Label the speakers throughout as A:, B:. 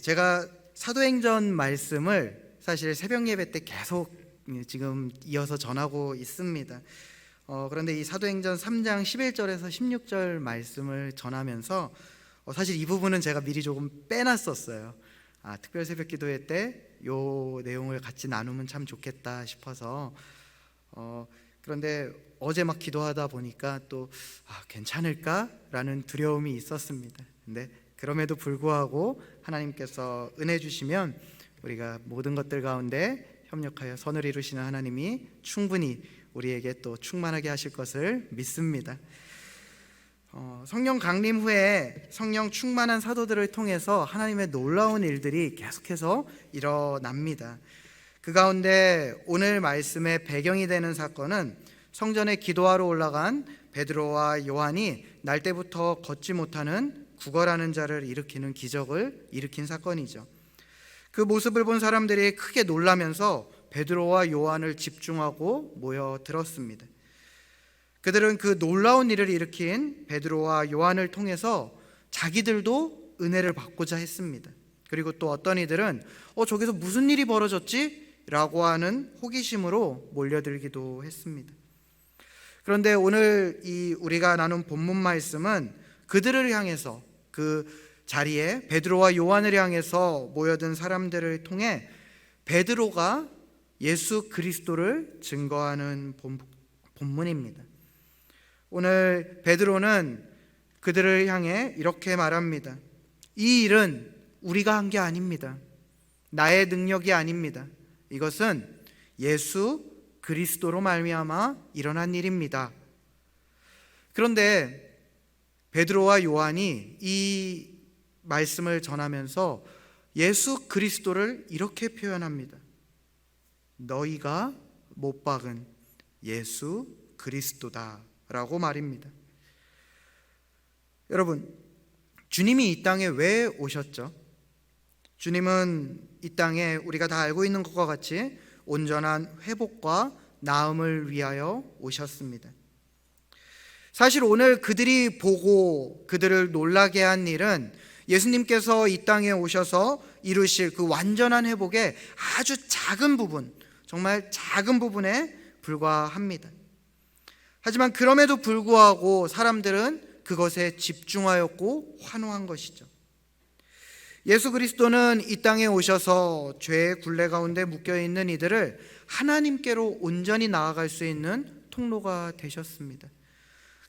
A: 제가 사도행전 말씀을 사실 새벽 예배 때 계속 지금 이어서 전하고 있습니다. 그런데 이 사도행전 3장 11절에서 16절 말씀을 전하면서 사실 이 부분은 제가 미리 조금 빼놨었어요. 특별 새벽 기도회 때 요 내용을 같이 나누면 참 좋겠다 싶어서 그런데 어제 막 기도하다 보니까 또 괜찮을까라는 두려움이 있었습니다. 근데 그럼에도 불구하고 하나님께서 은혜 주시면 우리가 모든 것들 가운데 협력하여 선을 이루시는 하나님이 충분히 우리에게 또 충만하게 하실 것을 믿습니다. 성령 강림 후에 성령 충만한 사도들을 통해서 하나님의 놀라운 일들이 계속해서 일어납니다. 그 가운데 오늘 말씀의 배경이 되는 사건은 성전에 기도하러 올라간 베드로와 요한이 날 때부터 걷지 못하는 구걸하는 자를 일으키는 기적을 일으킨 사건이죠. 그 모습을 본 사람들이 크게 놀라면서 베드로와 요한을 집중하고 모여들었습니다. 그들은 그 놀라운 일을 일으킨 베드로와 요한을 통해서 자기들도 은혜를 받고자 했습니다. 그리고 또 어떤 이들은 저기서 무슨 일이 벌어졌지? 라고 하는 호기심으로 몰려들기도 했습니다. 그런데 오늘 우리가 나눈 본문 말씀은 그들을 향해서 그 자리에 베드로와 요한을 향해서 모여든 사람들을 통해 베드로가 예수 그리스도를 증거하는 본문입니다. 오늘 베드로는 그들을 향해 이렇게 말합니다. 이 일은 우리가 한 게 아닙니다. 나의 능력이 아닙니다. 이것은 예수 그리스도로 말미암아 일어난 일입니다. 그런데 베드로와 요한이 이 말씀을 전하면서 예수 그리스도를 이렇게 표현합니다. 너희가 못 박은 예수 그리스도다 라고 말입니다. 여러분, 주님이 이 땅에 왜 오셨죠? 주님은 이 땅에 우리가 다 알고 있는 것과 같이 온전한 회복과 나음을 위하여 오셨습니다. 사실 오늘 그들이 보고 그들을 놀라게 한 일은 예수님께서 이 땅에 오셔서 이루실 그 완전한 회복의 아주 작은 부분, 정말 작은 부분에 불과합니다. 하지만 그럼에도 불구하고 사람들은 그것에 집중하였고 환호한 것이죠. 예수 그리스도는 이 땅에 오셔서 죄의 굴레 가운데 묶여있는 이들을 하나님께로 온전히 나아갈 수 있는 통로가 되셨습니다.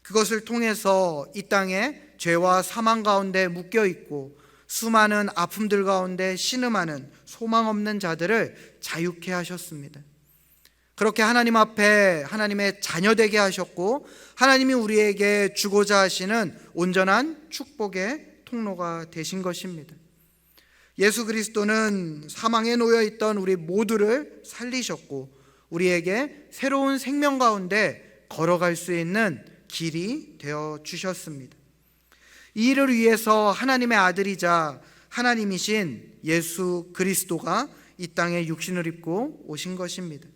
A: 그것을 통해서 이 땅에 죄와 사망 가운데 묶여있고 수많은 아픔들 가운데 신음하는 소망 없는 자들을 자유케 하셨습니다. 그렇게 하나님 앞에 하나님의 자녀되게 하셨고 하나님이 우리에게 주고자 하시는 온전한 축복의 통로가 되신 것입니다. 예수 그리스도는 사망에 놓여있던 우리 모두를 살리셨고 우리에게 새로운 생명 가운데 걸어갈 수 있는 길이 되어 주셨습니다. 이 일을 위해서 하나님의 아들이자 하나님이신 예수 그리스도가 이 땅에 육신을 입고 오신 것입니다.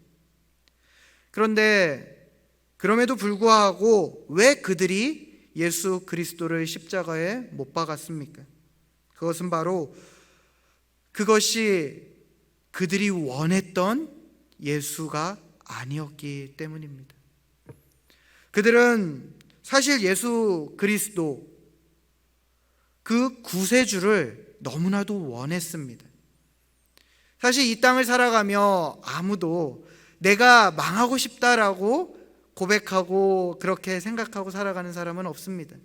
A: 그런데 그럼에도 불구하고 왜 그들이 예수 그리스도를 십자가에 못 박았습니까? 그것은 바로 그것이 그들이 원했던 예수가 아니었기 때문입니다. 그들은 사실 예수 그리스도 그 구세주를 너무나도 원했습니다. 사실 이 땅을 살아가며 아무도 내가 망하고 싶다라고 고백하고 그렇게 생각하고 살아가는 사람은 없습니다.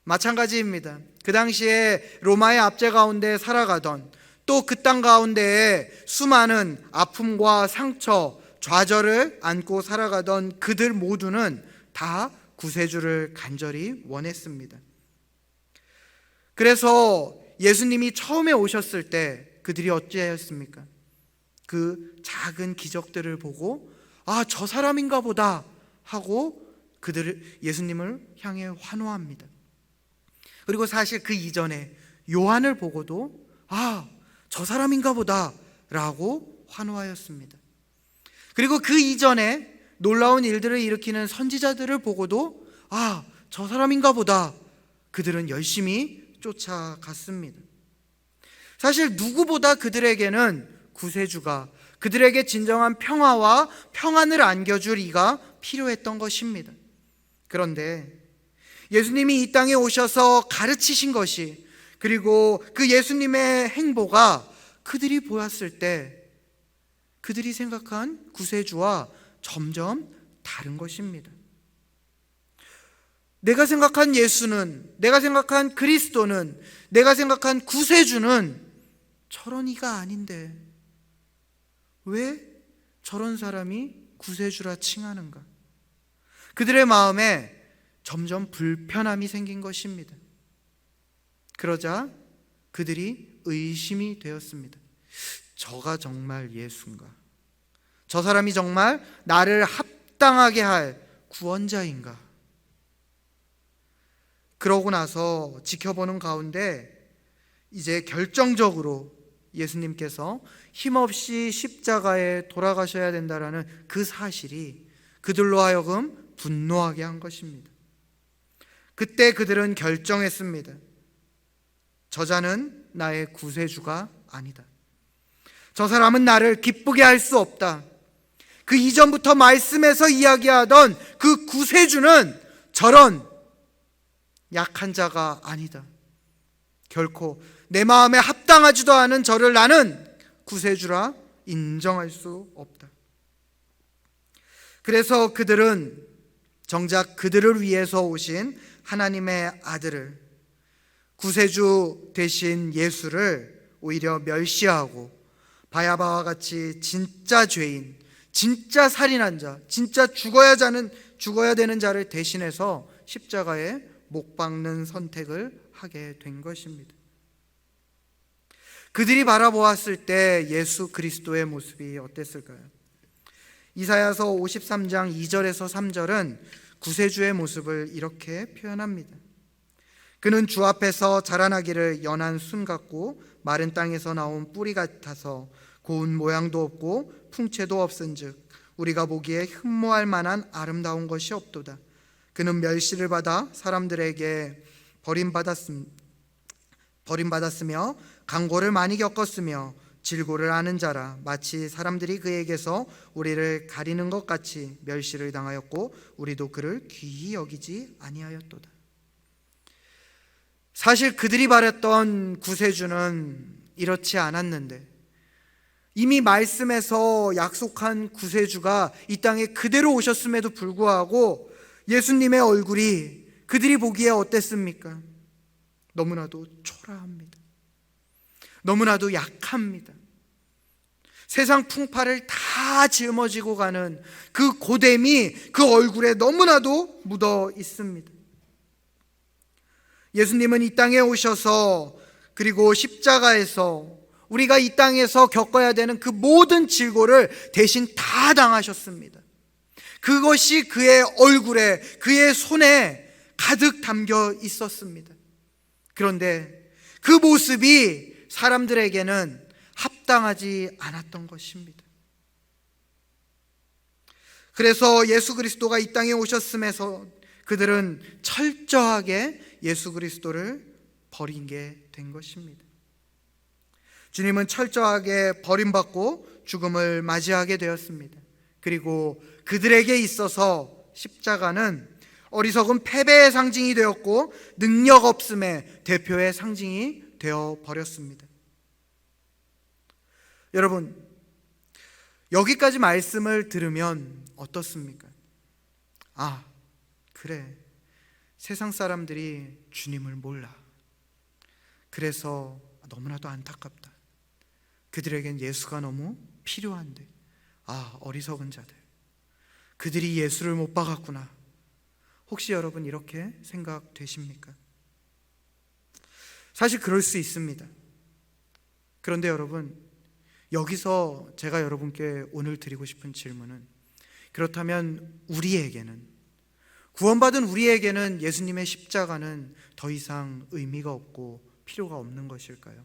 A: 마찬가지입니다. 그 당시에 로마의 압제 가운데 살아가던 또 그 땅 가운데에 수많은 아픔과 상처, 좌절을 안고 살아가던 그들 모두는 다 구세주를 간절히 원했습니다. 그래서 예수님이 처음에 오셨을 때 그들이 어찌하였습니까? 그 작은 기적들을 보고 저 사람인가 보다 하고 예수님을 향해 환호합니다. 그리고 사실 그 이전에 요한을 보고도 저 사람인가 보다 라고 환호하였습니다. 그리고 그 이전에 놀라운 일들을 일으키는 선지자들을 보고도 저 사람인가 보다 그들은 열심히 쫓아갔습니다. 사실 누구보다 그들에게는 구세주가, 그들에게 진정한 평화와 평안을 안겨줄 이가 필요했던 것입니다. 그런데 예수님이 이 땅에 오셔서 가르치신 것이, 그리고 그 예수님의 행보가 그들이 보았을 때 그들이 생각한 구세주와 점점 다른 것입니다. 내가 생각한 예수는, 내가 생각한 그리스도는, 내가 생각한 구세주는 저런 이가 아닌데 왜 저런 사람이 구세주라 칭하는가? 그들의 마음에 점점 불편함이 생긴 것입니다. 그러자 그들이 의심이 되었습니다. 저가 정말 예수인가? 저 사람이 정말 나를 합당하게 할 구원자인가? 그러고 나서 지켜보는 가운데 이제 결정적으로 예수님께서 힘없이 십자가에 돌아가셔야 된다라는 그 사실이 그들로 하여금 분노하게 한 것입니다. 그때 그들은 결정했습니다. 저자는 나의 구세주가 아니다. 저 사람은 나를 기쁘게 할 수 없다. 그 이전부터 말씀에서 이야기하던 그 구세주는 저런 약한 자가 아니다. 결코 내 마음에 합당하지도 않은 저를 나는 구세주라 인정할 수 없다. 그래서 그들은 정작 그들을 위해서 오신 하나님의 아들을, 구세주 되신 예수를 오히려 멸시하고 바야바와 같이 진짜 죄인, 진짜 살인한 자, 진짜 죽어야 되는 자를 대신해서 십자가에 못 박는 선택을 하게 된 것입니다. 그들이 바라보았을 때 예수 그리스도의 모습이 어땠을까요? 이사야서 53장 2절에서 3절은 구세주의 모습을 이렇게 표현합니다. 그는 주 앞에서 자라나기를 연한 순 같고 마른 땅에서 나온 뿌리 같아서 고운 모양도 없고 풍채도 없은즉 우리가 보기에 흠모할 만한 아름다운 것이 없도다. 그는 멸시를 받아 사람들에게 버림받았으며 강고를 많이 겪었으며 질고를 아는 자라. 마치 사람들이 그에게서 우리를 가리는 것 같이 멸시를 당하였고 우리도 그를 귀히 여기지 아니하였도다. 사실 그들이 바랬던 구세주는 이렇지 않았는데, 이미 말씀에서 약속한 구세주가 이 땅에 그대로 오셨음에도 불구하고 예수님의 얼굴이 그들이 보기에 어땠습니까? 너무나도 초라합니다. 너무나도 약합니다. 세상 풍파를 다 짊어지고 가는 그 고됨이 그 얼굴에 너무나도 묻어 있습니다. 예수님은 이 땅에 오셔서, 그리고 십자가에서 우리가 이 땅에서 겪어야 되는 그 모든 질고를 대신 다 당하셨습니다. 그것이 그의 얼굴에, 그의 손에 가득 담겨 있었습니다. 그런데 그 모습이 사람들에게는 합당하지 않았던 것입니다. 그래서 예수 그리스도가 이 땅에 오셨음에서 그들은 철저하게 예수 그리스도를 버린 게 된 것입니다. 주님은 철저하게 버림받고 죽음을 맞이하게 되었습니다. 그리고 그들에게 있어서 십자가는 어리석은 패배의 상징이 되었고 능력 없음의 대표의 상징이 되어 버렸습니다. 여러분, 여기까지 말씀을 들으면 어떻습니까? 아, 그래, 세상 사람들이 주님을 몰라. 그래서 너무나도 안타깝다. 그들에겐 예수가 너무 필요한데, 아, 어리석은 자들, 그들이 예수를 못 박았구나. 혹시 여러분 이렇게 생각되십니까? 사실 그럴 수 있습니다. 그런데 여러분, 여기서 제가 여러분께 오늘 드리고 싶은 질문은, 그렇다면 우리에게는, 구원받은 우리에게는 예수님의 십자가는 더 이상 의미가 없고 필요가 없는 것일까요?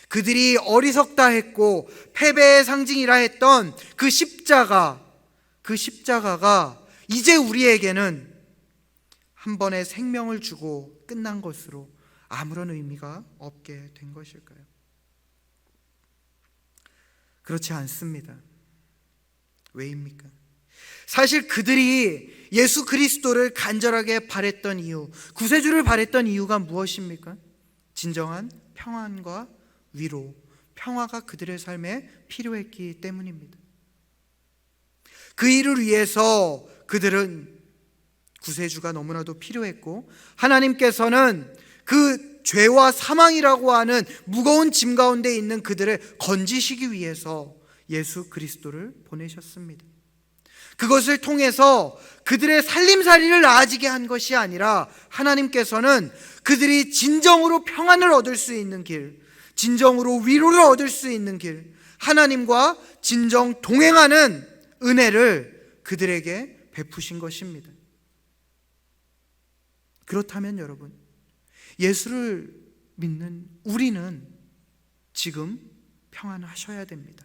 A: 그들이 어리석다 했고 패배의 상징이라 했던 그 십자가가 이제 우리에게는 한 번의 생명을 주고 끝난 것으로 아무런 의미가 없게 된 것일까요? 그렇지 않습니다. 왜입니까? 사실 그들이 예수 그리스도를 간절하게 바랬던 이유, 구세주를 바랬던 이유가 무엇입니까? 진정한 평안과 위로, 평화가 그들의 삶에 필요했기 때문입니다. 그 일을 위해서 그들은 구세주가 너무나도 필요했고, 하나님께서는 그 죄와 사망이라고 하는 무거운 짐 가운데 있는 그들을 건지시기 위해서 예수 그리스도를 보내셨습니다. 그것을 통해서 그들의 살림살이를 나아지게 한 것이 아니라 하나님께서는 그들이 진정으로 평안을 얻을 수 있는 길, 진정으로 위로를 얻을 수 있는 길, 하나님과 진정 동행하는 은혜를 그들에게 베푸신 것입니다. 그렇다면 여러분, 예수를 믿는 우리는 지금 평안하셔야 됩니다.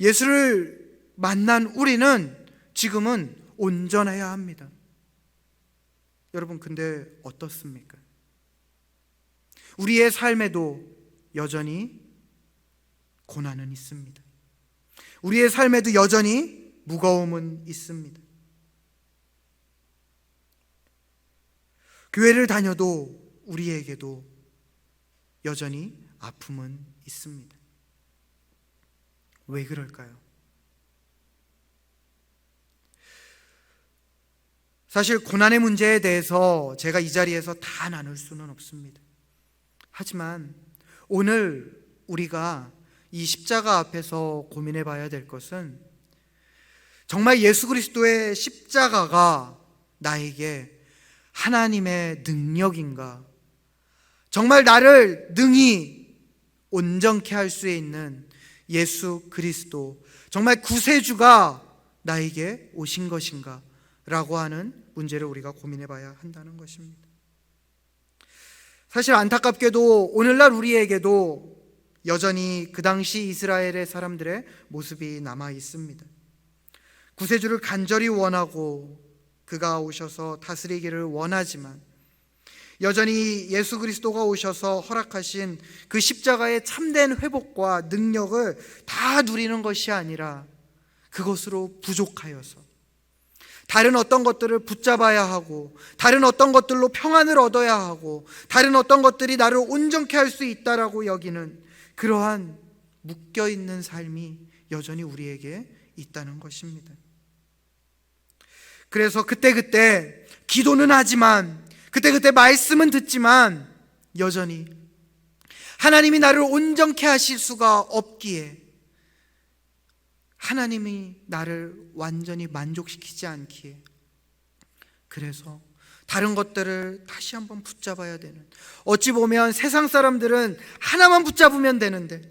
A: 예수를 만난 우리는 지금은 온전해야 합니다. 여러분, 근데 어떻습니까? 우리의 삶에도 여전히 고난은 있습니다. 우리의 삶에도 여전히 무거움은 있습니다. 교회를 다녀도 우리에게도 여전히 아픔은 있습니다. 왜 그럴까요? 사실 고난의 문제에 대해서 제가 이 자리에서 다 나눌 수는 없습니다. 하지만 오늘 우리가 이 십자가 앞에서 고민해 봐야 될 것은, 정말 예수 그리스도의 십자가가 나에게 하나님의 능력인가? 정말 나를 능히 온전케 할 수 있는 예수 그리스도, 정말 구세주가 나에게 오신 것인가? 라고 하는 문제를 우리가 고민해 봐야 한다는 것입니다. 사실 안타깝게도 오늘날 우리에게도 여전히 그 당시 이스라엘의 사람들의 모습이 남아 있습니다. 구세주를 간절히 원하고 그가 오셔서 다스리기를 원하지만, 여전히 예수 그리스도가 오셔서 허락하신 그 십자가의 참된 회복과 능력을 다 누리는 것이 아니라 그것으로 부족하여서 다른 어떤 것들을 붙잡아야 하고, 다른 어떤 것들로 평안을 얻어야 하고, 다른 어떤 것들이 나를 온전케 할 수 있다라고 여기는 그러한 묶여있는 삶이 여전히 우리에게 있다는 것입니다. 그래서 그때그때 기도는 하지만, 그때그때 말씀은 듣지만 여전히 하나님이 나를 온전케 하실 수가 없기에, 하나님이 나를 완전히 만족시키지 않기에, 그래서 다른 것들을 다시 한번 붙잡아야 되는, 어찌 보면 세상 사람들은 하나만 붙잡으면 되는데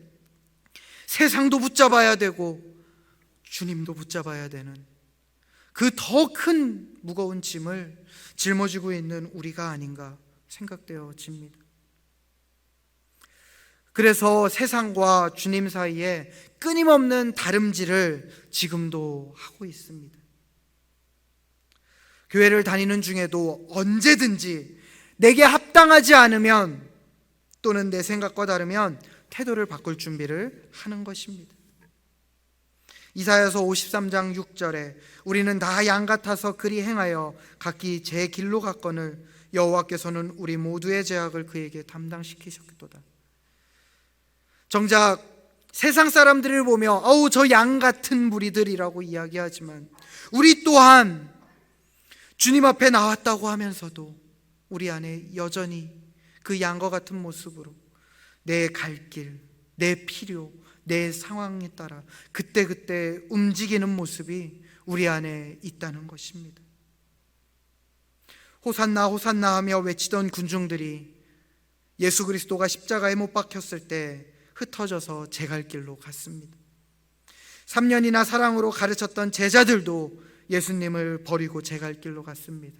A: 세상도 붙잡아야 되고 주님도 붙잡아야 되는 그 더 큰 무거운 짐을 짊어지고 있는 우리가 아닌가 생각되어집니다. 그래서 세상과 주님 사이에 끊임없는 다름질을 지금도 하고 있습니다. 교회를 다니는 중에도 언제든지 내게 합당하지 않으면, 또는 내 생각과 다르면 태도를 바꿀 준비를 하는 것입니다. 이사야서 53장 6절에 우리는 다 양 같아서 그리 행하여 각기 제 길로 갔거늘 여호와께서는 우리 모두의 죄악을 그에게 담당시키셨도다. 정작 세상 사람들을 보며 어우 저 양 같은 무리들이라고 이야기하지만, 우리 또한 주님 앞에 나왔다고 하면서도 우리 안에 여전히 그 양과 같은 모습으로 내 갈 길, 내 필요, 내 상황에 따라 그때그때 움직이는 모습이 우리 안에 있다는 것입니다. 호산나 호산나 하며 외치던 군중들이 예수 그리스도가 십자가에 못 박혔을 때 흩어져서 제 갈 길로 갔습니다. 3년이나 사랑으로 가르쳤던 제자들도 예수님을 버리고 제 갈 길로 갔습니다.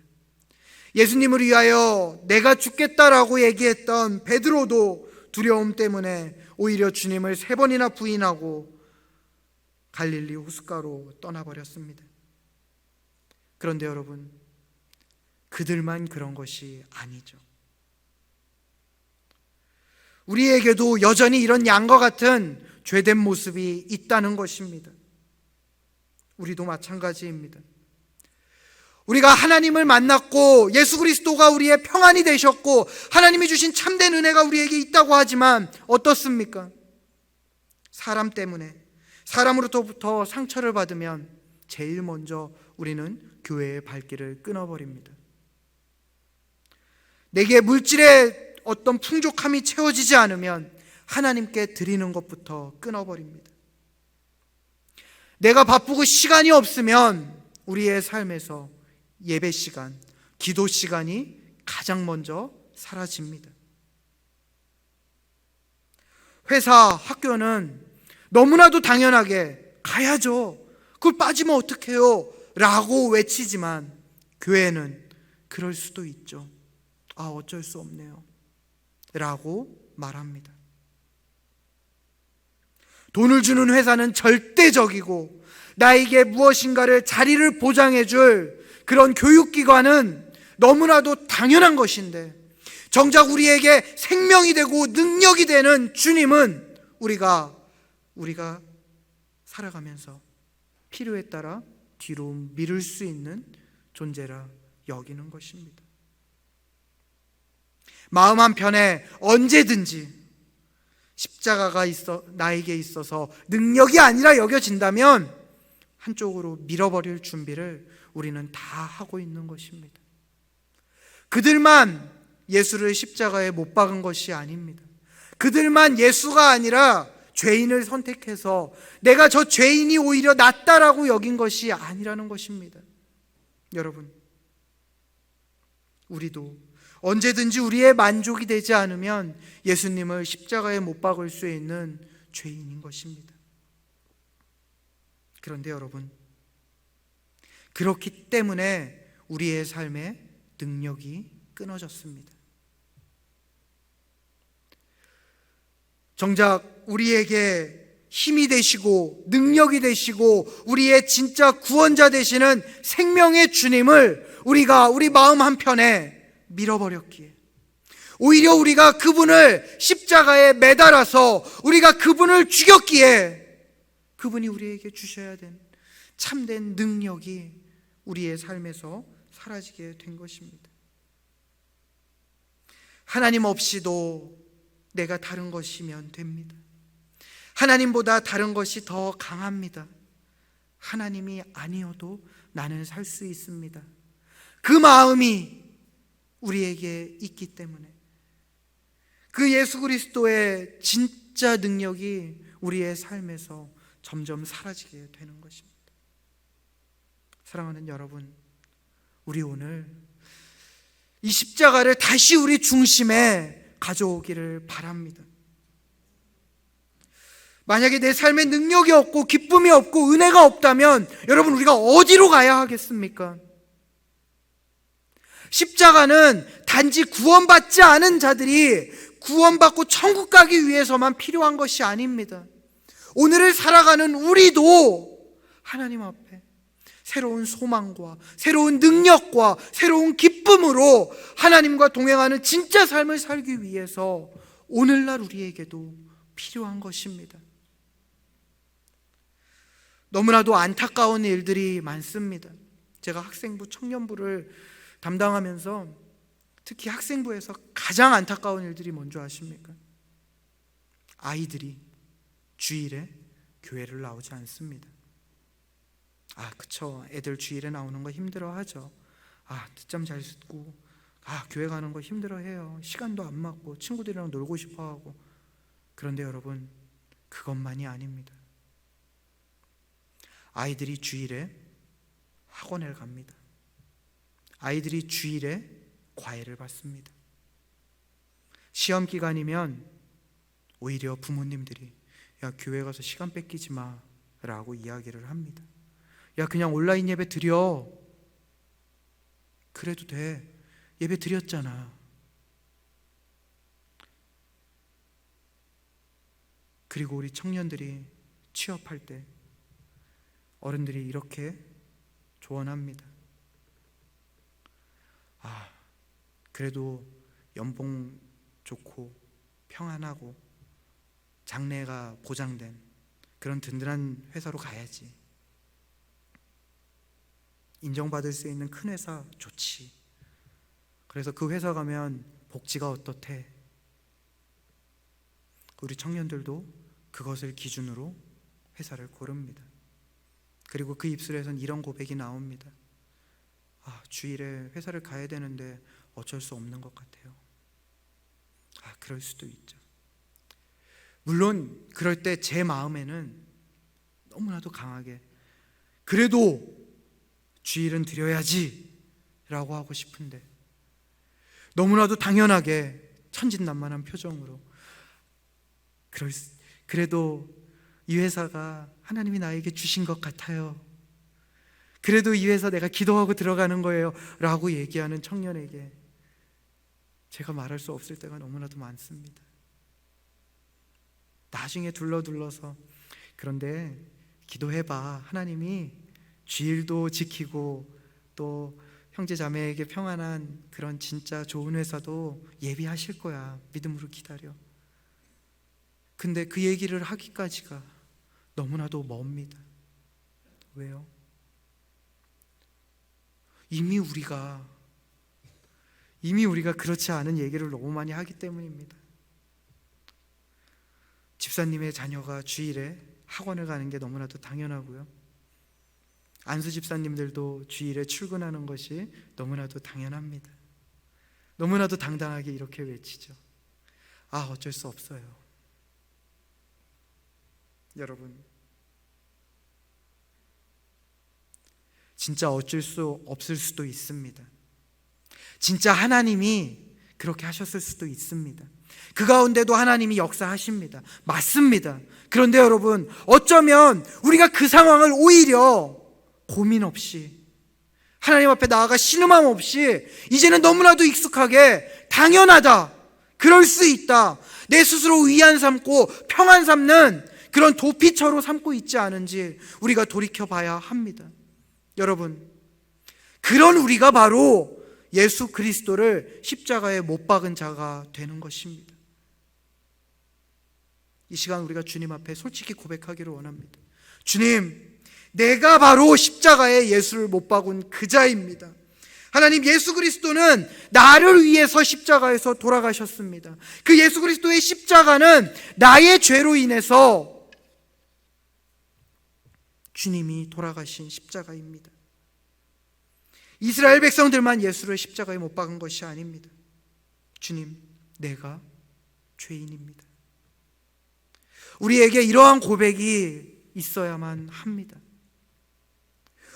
A: 예수님을 위하여 내가 죽겠다라고 얘기했던 베드로도 두려움 때문에 오히려 주님을 3번이나 부인하고 갈릴리 호숫가로 떠나버렸습니다. 그런데 여러분, 그들만 그런 것이 아니죠. 우리에게도 여전히 이런 양과 같은 죄된 모습이 있다는 것입니다. 우리도 마찬가지입니다. 우리가 하나님을 만났고 예수 그리스도가 우리의 평안이 되셨고 하나님이 주신 참된 은혜가 우리에게 있다고 하지만 어떻습니까? 사람 때문에, 사람으로부터 상처를 받으면 제일 먼저 우리는 교회의 발길을 끊어버립니다. 내게 물질의 어떤 풍족함이 채워지지 않으면 하나님께 드리는 것부터 끊어버립니다. 내가 바쁘고 시간이 없으면 우리의 삶에서 예배 시간, 기도 시간이 가장 먼저 사라집니다. 회사, 학교는 너무나도 당연하게 가야죠. 그걸 빠지면 어떡해요? 라고 외치지만 교회는 그럴 수도 있죠. 어쩔 수 없네요. 라고 말합니다. 돈을 주는 회사는 절대적이고 나에게 무엇인가를 자리를 보장해 줄 그런 교육기관은 너무나도 당연한 것인데 정작 우리에게 생명이 되고 능력이 되는 주님은 우리가 살아가면서 필요에 따라 뒤로 미룰 수 있는 존재라 여기는 것입니다. 마음 한편에 언제든지 십자가가 나에게 있어서 능력이 아니라 여겨진다면 한쪽으로 밀어버릴 준비를 우리는 다 하고 있는 것입니다. 그들만 예수를 십자가에 못 박은 것이 아닙니다. 그들만 예수가 아니라 죄인을 선택해서 내가 저 죄인이 오히려 낫다라고 여긴 것이 아니라는 것입니다. 여러분, 우리도 언제든지 우리의 만족이 되지 않으면 예수님을 십자가에 못 박을 수 있는 죄인인 것입니다. 그런데 여러분, 그렇기 때문에 우리의 삶에 능력이 끊어졌습니다. 정작 우리에게 힘이 되시고 능력이 되시고 우리의 진짜 구원자 되시는 생명의 주님을 우리가 우리 마음 한편에 밀어버렸기에, 오히려 우리가 그분을 십자가에 매달아서 우리가 그분을 죽였기에 그분이 우리에게 주셔야 되는 참된 능력이 우리의 삶에서 사라지게 된 것입니다. 하나님 없이도 내가 다른 것이면 됩니다. 하나님보다 다른 것이 더 강합니다. 하나님이 아니어도 나는 살 수 있습니다. 그 마음이 우리에게 있기 때문에 그 예수 그리스도의 진짜 능력이 우리의 삶에서 점점 사라지게 되는 것입니다. 사랑하는 여러분, 우리 오늘 이 십자가를 다시 우리 중심에 가져오기를 바랍니다. 만약에 내 삶에 능력이 없고 기쁨이 없고 은혜가 없다면 여러분, 우리가 어디로 가야 하겠습니까? 십자가는 단지 구원받지 않은 자들이 구원받고 천국 가기 위해서만 필요한 것이 아닙니다. 오늘을 살아가는 우리도 하나님 앞에 새로운 소망과 새로운 능력과 새로운 기쁨으로 하나님과 동행하는 진짜 삶을 살기 위해서 오늘날 우리에게도 필요한 것입니다. 너무나도 안타까운 일들이 많습니다. 제가 학생부, 청년부를 담당하면서 특히 학생부에서 가장 안타까운 일들이 뭔지 아십니까? 아이들이 주일에 교회를 나오지 않습니다. 그쵸, 애들 주일에 나오는 거 힘들어하죠. 늦잠 잘 듣고 교회 가는 거 힘들어해요. 시간도 안 맞고 친구들이랑 놀고 싶어하고. 그런데 여러분, 그것만이 아닙니다. 아이들이 주일에 학원에 갑니다. 아이들이 주일에 과외를 받습니다. 시험 기간이면 오히려 부모님들이 야, 교회 가서 시간 뺏기지 마 라고 이야기를 합니다. 야, 그냥 온라인 예배 드려. 그래도 돼. 예배 드렸잖아. 그리고 우리 청년들이 취업할 때 어른들이 이렇게 조언합니다. 그래도 연봉 좋고 평안하고 장래가 보장된 그런 든든한 회사로 가야지. 인정받을 수 있는 큰 회사 좋지. 그래서 그 회사 가면 복지가 어떻대? 우리 청년들도 그것을 기준으로 회사를 고릅니다. 그리고 그 입술에선 이런 고백이 나옵니다. 주일에 회사를 가야 되는데 어쩔 수 없는 것 같아요. 그럴 수도 있죠. 물론 그럴 때 제 마음에는 너무나도 강하게 그래도 주일은 드려야지 라고 하고 싶은데, 너무나도 당연하게 천진난만한 표정으로 그래도 이 회사가 하나님이 나에게 주신 것 같아요. 그래도 이 회사 내가 기도하고 들어가는 거예요 라고 얘기하는 청년에게 제가 말할 수 없을 때가 너무나도 많습니다. 나중에 둘러서 그런데 기도해봐. 하나님이 주일도 지키고 또 형제 자매에게 평안한 그런 진짜 좋은 회사도 예비하실 거야. 믿음으로 기다려. 근데 그 얘기를 하기까지가 너무나도 멉니다. 왜요? 이미 우리가 그렇지 않은 얘기를 너무 많이 하기 때문입니다. 집사님의 자녀가 주일에 학원을 가는 게 너무나도 당연하고요. 안수 집사님들도 주일에 출근하는 것이 너무나도 당연합니다. 너무나도 당당하게 이렇게 외치죠. 어쩔 수 없어요. 여러분, 진짜 어쩔 수 없을 수도 있습니다. 진짜 하나님이 그렇게 하셨을 수도 있습니다. 그 가운데도 하나님이 역사하십니다. 맞습니다. 그런데 여러분, 어쩌면 우리가 그 상황을 오히려 고민 없이 하나님 앞에 나아가 신음함 없이 이제는 너무나도 익숙하게 당연하다, 그럴 수 있다, 내 스스로 위안 삼고 평안 삼는 그런 도피처로 삼고 있지 않은지 우리가 돌이켜봐야 합니다. 여러분, 그런 우리가 바로 예수 그리스도를 십자가에 못 박은 자가 되는 것입니다. 이 시간 우리가 주님 앞에 솔직히 고백하기를 원합니다. 주님, 내가 바로 십자가에 예수를 못 박은 그 자입니다. 하나님, 예수 그리스도는 나를 위해서 십자가에서 돌아가셨습니다. 그 예수 그리스도의 십자가는 나의 죄로 인해서 주님이 돌아가신 십자가입니다. 이스라엘 백성들만 예수를 십자가에 못 박은 것이 아닙니다. 주님, 내가 죄인입니다. 우리에게 이러한 고백이 있어야만 합니다.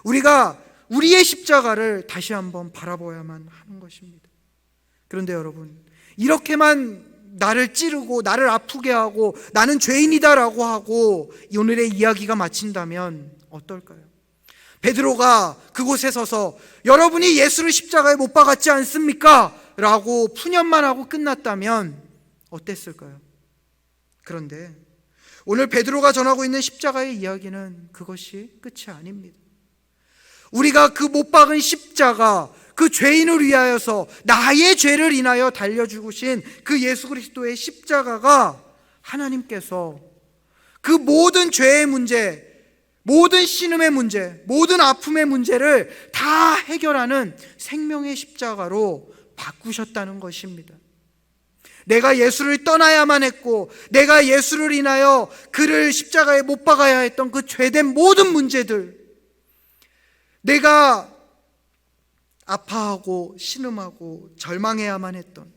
A: 우리가 우리의 십자가를 다시 한번 바라보아야만 하는 것입니다. 그런데 여러분, 이렇게만 나를 찌르고 나를 아프게 하고 나는 죄인이다라고 하고 오늘의 이야기가 마친다면 어떨까요? 베드로가 그곳에 서서 여러분이 예수를 십자가에 못 박았지 않습니까? 라고 푸념만 하고 끝났다면 어땠을까요? 그런데 오늘 베드로가 전하고 있는 십자가의 이야기는 그것이 끝이 아닙니다. 우리가 그 못 박은 십자가, 그 죄인을 위하여서 나의 죄를 인하여 달려 죽으신 그 예수 그리스도의 십자가가 하나님께서 그 모든 죄의 문제, 모든 신음의 문제, 모든 아픔의 문제를 다 해결하는 생명의 십자가로 바꾸셨다는 것입니다. 내가 예수를 떠나야만 했고 내가 예수를 인하여 그를 십자가에 못 박아야 했던 그 죄된 모든 문제들, 내가 아파하고 신음하고 절망해야만 했던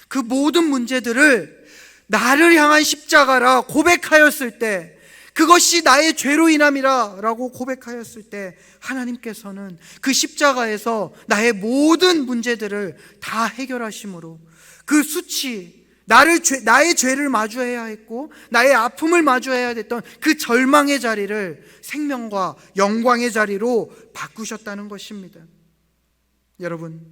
A: 그 모든 문제들을 나를 향한 십자가라 고백하였을 때, 그것이 나의 죄로 인함이라 라고 고백하였을 때 하나님께서는 그 십자가에서 나의 모든 문제들을 다 해결하심으로 그 수치, 나의 죄를 마주해야 했고 나의 아픔을 마주해야 됐던 그 절망의 자리를 생명과 영광의 자리로 바꾸셨다는 것입니다. 여러분,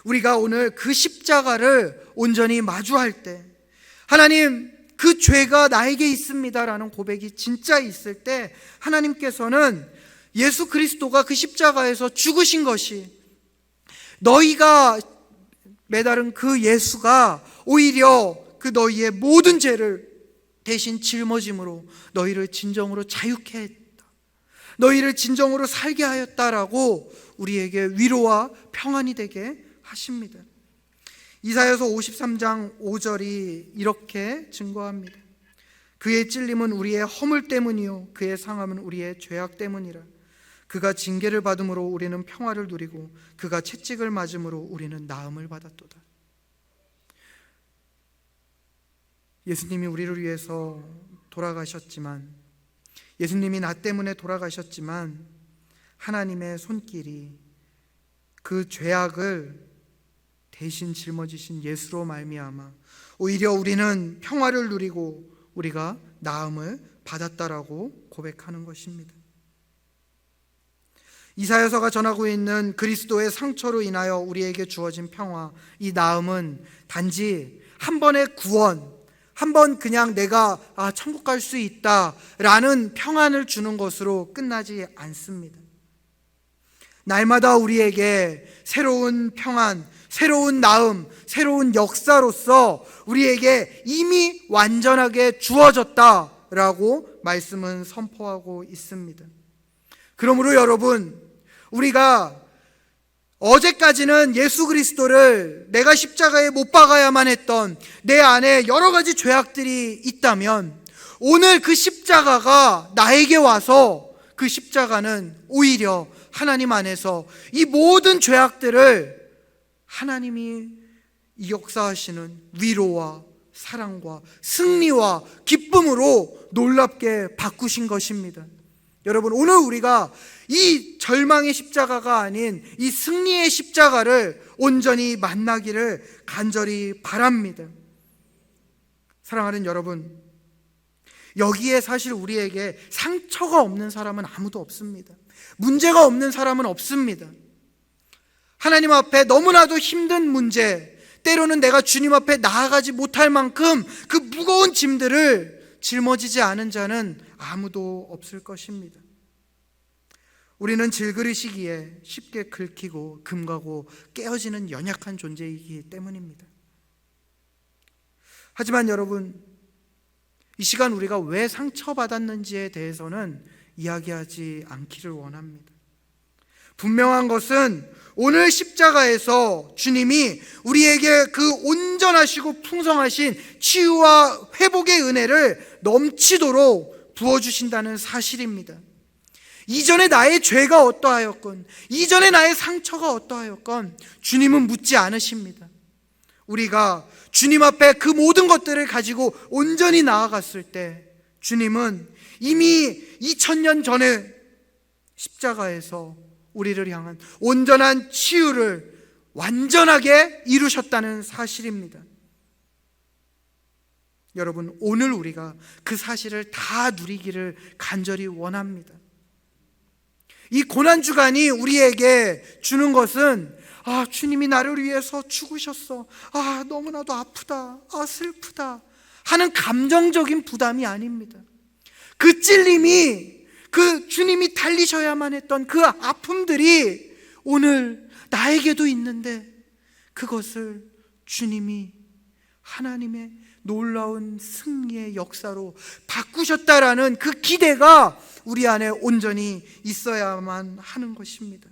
A: 우리가 오늘 그 십자가를 온전히 마주할 때, 하나님, 그 죄가 나에게 있습니다라는 고백이 진짜 있을 때 하나님께서는 예수 그리스도가 그 십자가에서 죽으신 것이 너희가 매달은 그 예수가 오히려 그 너희의 모든 죄를 대신 짊어짐으로 너희를 진정으로 자유케 했다, 너희를 진정으로 살게 하였다라고 우리에게 위로와 평안이 되게 하십니다. 이사야서 53장 5절이 이렇게 증거합니다. 그의 찔림은 우리의 허물 때문이요 그의 상함은 우리의 죄악 때문이라. 그가 징계를 받음으로 우리는 평화를 누리고 그가 채찍을 맞음으로 우리는 나음을 받았도다. 예수님이 우리를 위해서 돌아가셨지만, 예수님이 나 때문에 돌아가셨지만 하나님의 손길이 그 죄악을 대신 짊어지신 예수로 말미암아 오히려 우리는 평화를 누리고 우리가 나음을 받았다라고 고백하는 것입니다. 이사야서가 전하고 있는 그리스도의 상처로 인하여 우리에게 주어진 평화, 이 나음은 단지 한 번의 구원, 한 번 그냥 내가 천국 갈 수 있다라는 평안을 주는 것으로 끝나지 않습니다. 날마다 우리에게 새로운 평안, 새로운 나음, 새로운 역사로서 우리에게 이미 완전하게 주어졌다라고 말씀은 선포하고 있습니다. 그러므로 여러분, 우리가 어제까지는 예수 그리스도를 내가 십자가에 못 박아야만 했던 내 안에 여러 가지 죄악들이 있다면, 오늘 그 십자가가 나에게 와서 그 십자가는 오히려 하나님 안에서 이 모든 죄악들을 하나님이 역사하시는 위로와 사랑과 승리와 기쁨으로 놀랍게 바꾸신 것입니다. 여러분, 오늘 우리가 이 절망의 십자가가 아닌 이 승리의 십자가를 온전히 만나기를 간절히 바랍니다. 사랑하는 여러분, 여기에 사실 우리에게 상처가 없는 사람은 아무도 없습니다. 문제가 없는 사람은 없습니다. 하나님 앞에 너무나도 힘든 문제, 때로는 내가 주님 앞에 나아가지 못할 만큼 그 무거운 짐들을 짊어지지 않은 자는 아무도 없을 것입니다. 우리는 질그릇이기에 쉽게 긁히고 금가고 깨어지는 연약한 존재이기 때문입니다. 하지만 여러분, 이 시간 우리가 왜 상처받았는지에 대해서는 이야기하지 않기를 원합니다. 분명한 것은 오늘 십자가에서 주님이 우리에게 그 온전하시고 풍성하신 치유와 회복의 은혜를 넘치도록 부어주신다는 사실입니다. 이전에 나의 죄가 어떠하였건, 이전에 나의 상처가 어떠하였건 주님은 묻지 않으십니다. 우리가 주님 앞에 그 모든 것들을 가지고 온전히 나아갔을 때 주님은 이미 2000년 전에 십자가에서 우리를 향한 온전한 치유를 완전하게 이루셨다는 사실입니다. 여러분, 오늘 우리가 그 사실을 다 누리기를 간절히 원합니다. 이 고난주간이 우리에게 주는 것은 주님이 나를 위해서 죽으셨어, 너무나도 아프다, 슬프다 하는 감정적인 부담이 아닙니다. 그 찔림이, 그 주님이 달리셔야만 했던 그 아픔들이 오늘 나에게도 있는데 그것을 주님이 하나님의 놀라운 승리의 역사로 바꾸셨다라는 그 기대가 우리 안에 온전히 있어야만 하는 것입니다.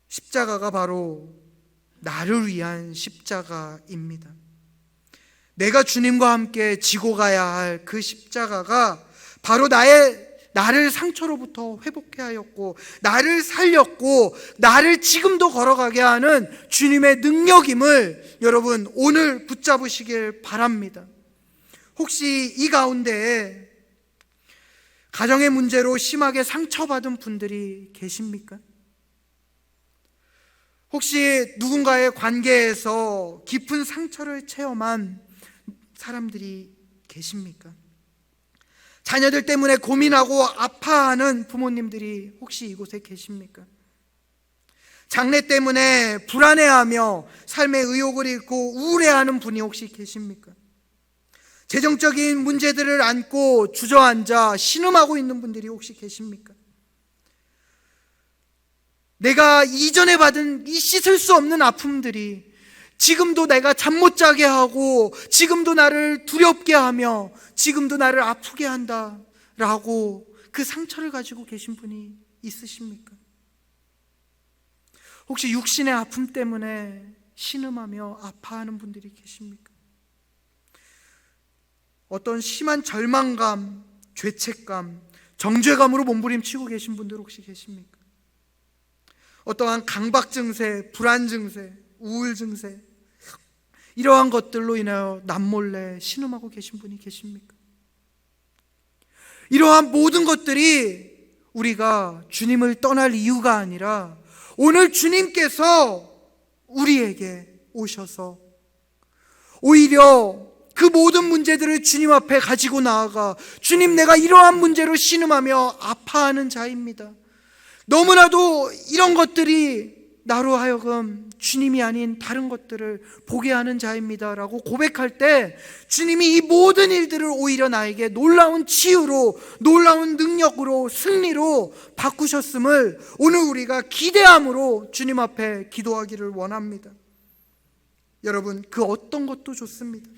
A: 십자가가 바로 나를 위한 십자가입니다. 내가 주님과 함께 지고 가야 할 그 십자가가 바로 나를 상처로부터 회복해 하였고, 나를 살렸고, 나를 지금도 걸어가게 하는 주님의 능력임을 여러분 오늘 붙잡으시길 바랍니다. 혹시 이 가운데에 가정의 문제로 심하게 상처받은 분들이 계십니까? 혹시 누군가의 관계에서 깊은 상처를 체험한 사람들이 계십니까? 자녀들 때문에 고민하고 아파하는 부모님들이 혹시 이곳에 계십니까? 장래 때문에 불안해하며 삶의 의욕을 잃고 우울해하는 분이 혹시 계십니까? 재정적인 문제들을 안고 주저앉아 신음하고 있는 분들이 혹시 계십니까? 내가 이전에 받은 이 씻을 수 없는 아픔들이 지금도 내가 잠 못 자게 하고, 지금도 나를 두렵게 하며, 지금도 나를 아프게 한다라고 그 상처를 가지고 계신 분이 있으십니까? 혹시 육신의 아픔 때문에 신음하며 아파하는 분들이 계십니까? 어떤 심한 절망감, 죄책감, 정죄감으로 몸부림치고 계신 분들 혹시 계십니까? 어떠한 강박 증세, 불안 증세, 우울 증세, 이러한 것들로 인하여 남몰래 신음하고 계신 분이 계십니까? 이러한 모든 것들이 우리가 주님을 떠날 이유가 아니라 오늘 주님께서 우리에게 오셔서 오히려 그 모든 문제들을 주님 앞에 가지고 나아가, 주님, 내가 이러한 문제로 신음하며 아파하는 자입니다. 너무나도 이런 것들이 나로 하여금 주님이 아닌 다른 것들을 보게 하는 자입니다 라고 고백할 때, 주님이 이 모든 일들을 오히려 나에게 놀라운 치유로, 놀라운 능력으로, 승리로 바꾸셨음을 오늘 우리가 기대함으로 주님 앞에 기도하기를 원합니다. 여러분, 그 어떤 것도 좋습니다.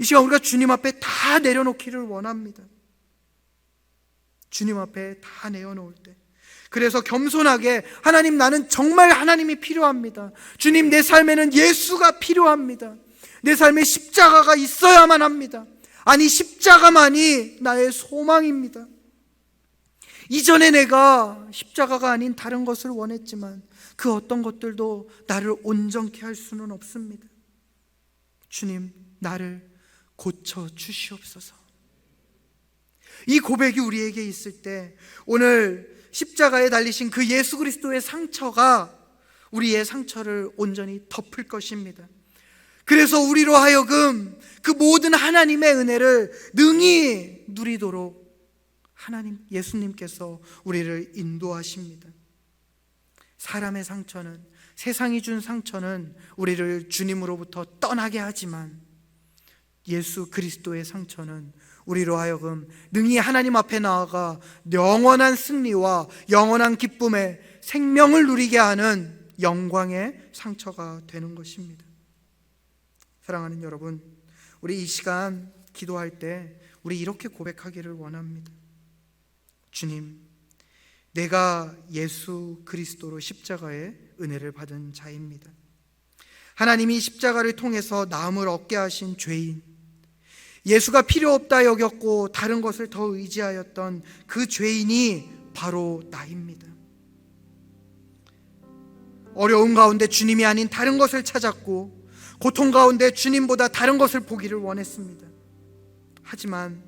A: 이 시간 우리가 주님 앞에 다 내려놓기를 원합니다. 주님 앞에 다 내어놓을 때, 그래서 겸손하게, 하나님, 나는 정말 하나님이 필요합니다. 주님, 내 삶에는 예수가 필요합니다. 내 삶에 십자가가 있어야만 합니다. 아니, 십자가만이 나의 소망입니다. 이전에 내가 십자가가 아닌 다른 것을 원했지만 그 어떤 것들도 나를 온전케 할 수는 없습니다. 주님, 나를 고쳐 주시옵소서. 이 고백이 우리에게 있을 때 오늘 십자가에 달리신 그 예수 그리스도의 상처가 우리의 상처를 온전히 덮을 것입니다. 그래서 우리로 하여금 그 모든 하나님의 은혜를 능히 누리도록 하나님, 예수님께서 우리를 인도하십니다. 사람의 상처는, 세상이 준 상처는 우리를 주님으로부터 떠나게 하지만 예수 그리스도의 상처는 우리로 하여금 능히 하나님 앞에 나아가 영원한 승리와 영원한 기쁨의 생명을 누리게 하는 영광의 상처가 되는 것입니다. 사랑하는 여러분, 우리 이 시간 기도할 때 우리 이렇게 고백하기를 원합니다. 주님, 내가 예수 그리스도로 십자가의 은혜를 받은 자입니다. 하나님이 십자가를 통해서 나음을 얻게 하신 죄인, 예수가 필요 없다 여겼고 다른 것을 더 의지하였던 그 죄인이 바로 나입니다. 어려움 가운데 주님이 아닌 다른 것을 찾았고, 고통 가운데 주님보다 다른 것을 보기를 원했습니다. 하지만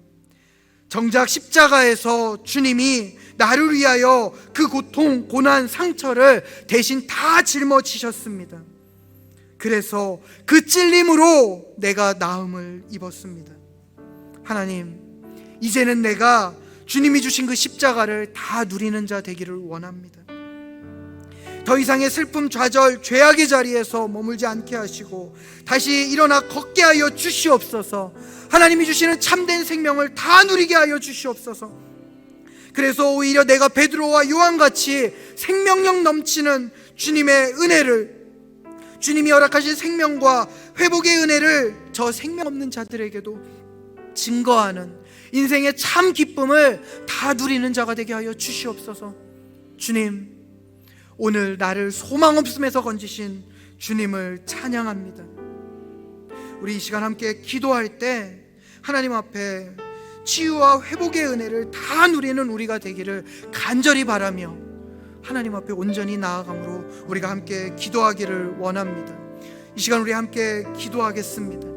A: 정작 십자가에서 주님이 나를 위하여 그 고통, 고난, 상처를 대신 다 짊어지셨습니다. 그래서 그 찔림으로 내가 나음을 입었습니다. 하나님, 이제는 내가 주님이 주신 그 십자가를 다 누리는 자 되기를 원합니다. 더 이상의 슬픔, 좌절, 죄악의 자리에서 머물지 않게 하시고 다시 일어나 걷게 하여 주시옵소서. 하나님이 주시는 참된 생명을 다 누리게 하여 주시옵소서. 그래서 오히려 내가 베드로와 요한같이 생명력 넘치는 주님의 은혜를, 주님이 허락하신 생명과 회복의 은혜를 저 생명 없는 자들에게도 증거하는 인생의 참 기쁨을 다 누리는 자가 되게 하여 주시옵소서. 주님, 오늘 나를 소망 없음에서 건지신 주님을 찬양합니다. 우리 이 시간 함께 기도할 때 하나님 앞에 치유와 회복의 은혜를 다 누리는 우리가 되기를 간절히 바라며 하나님 앞에 온전히 나아감으로 우리가 함께 기도하기를 원합니다. 이 시간 우리 함께 기도하겠습니다.